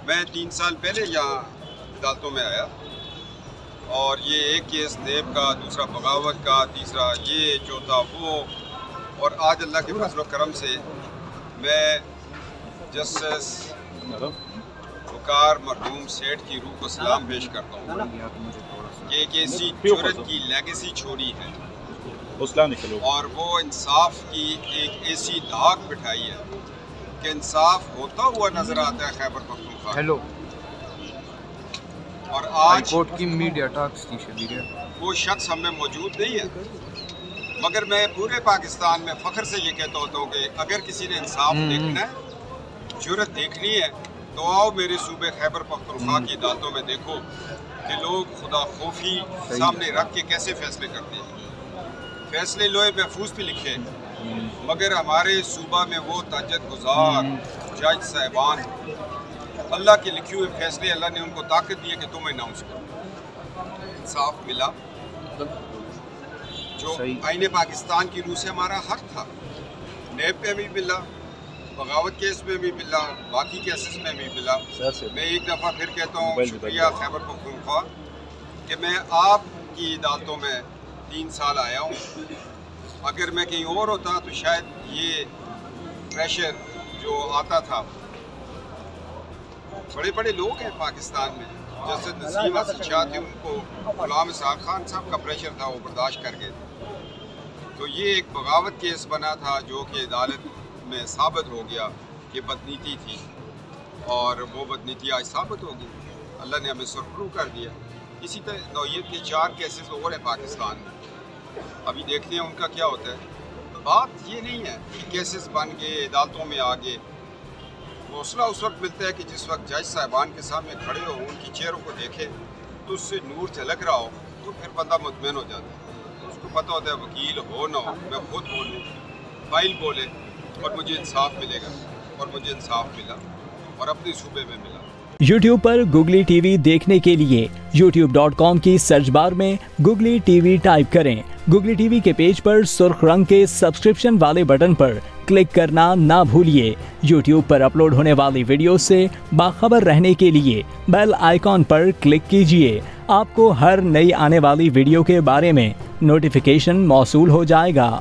मैं 3 साल पहले यहाँ अदालतों में आया और ये एक केस नेब का, दूसरा बगावत का, तीसरा ये, चौथा वो, और आज अल्लाह के फजल करम से मैं जस्टिस वकार मरहूम सेठ की रूह को सलाम पेश करता हूँ कि एक ऐसी जुर्रत की लेगेसी छोड़ी है और वो इंसाफ की एक ऐसी धाक बिठाई है कि इंसाफ होता हुआ नजर आता है खैबर पख्तूनख्वा। हेलो। और आज कोर्ट की मीडिया टॉक्स वो शख्स हमें मौजूद नहीं है, मगर मैं पूरे पाकिस्तान में फ़ख्र से ये कहता होता हूँ कि अगर किसी ने इंसाफ देखना है, जुर्रत देखनी है, तो आओ मेरे सूबे खैबर पख्तूनख्वा की अदालतों में देखो कि लोग खुदा खौफी सामने रख के कैसे फैसले करते हैं। फैसले लोहे महफूज पे लिखे, मगर हमारे सूबा में वो ताजत गुजार जज साहिबान, अल्लाह के लिखे हुए फैसले, अल्लाह ने उनको ताकत दी है कि तुम अनाउंस करो। इंसाफ मिला जो आईने पाकिस्तान की रूह से हमारा हक था, नेब पे भी मिला, बगावत केस में भी मिला, बाकी केसेस में भी मिला। मैं एक दफ़ा फिर कहता हूँ शुक्रिया खैबर पख्तूनख्वा कि मैं आपकी अदालतों में 3 साल आया हूँ। अगर मैं कहीं और होता तो शायद ये प्रेशर जो आता था, बड़े बड़े लोग हैं पाकिस्तान में, जैसे नसीम असद शाह थे, उनको गुलाम इसहाक खान साहब का प्रेशर था, वो बर्दाश्त कर गए थे। तो ये एक बगावत केस बना था जो कि अदालत में साबित हो गया कि बदनीति थी, और वो बदनीति आज साबित हो गई। अल्लाह ने हमें सुरखरू कर दिया। इसी तरह नौयत के 4 केसेस और हैं पाकिस्तान में, अभी देखते हैं उनका क्या होता है। बात ये नहीं है कि केसेस बन गए, अदालतों में आ गए। हौसला उस वक्त मिलता है कि जिस वक्त जज साहिबान के सामने खड़े हो, उनकी चेहरों को देखे तो उससे नूर झलक रहा हो, तो फिर बंदा मुतमईन हो जाता है। उसको पता होता है वकील हो ना हो, मैं खुद बोलूँ, फाइल बोले और मुझे इंसाफ मिलेगा, और मुझे इंसाफ मिला और अपने सूबे में मिला। YouTube पर गुगली टीवी देखने के लिए youtube.com की सर्च बार में गुगली टीवी टाइप करें। गुगली टीवी के पेज पर सुर्ख रंग के सब्सक्रिप्शन वाले बटन पर क्लिक करना ना भूलिए। YouTube पर अपलोड होने वाली वीडियो से बाखबर रहने के लिए बेल आइकॉन पर क्लिक कीजिए। आपको हर नई आने वाली वीडियो के बारे में नोटिफिकेशन मौसूल हो जाएगा।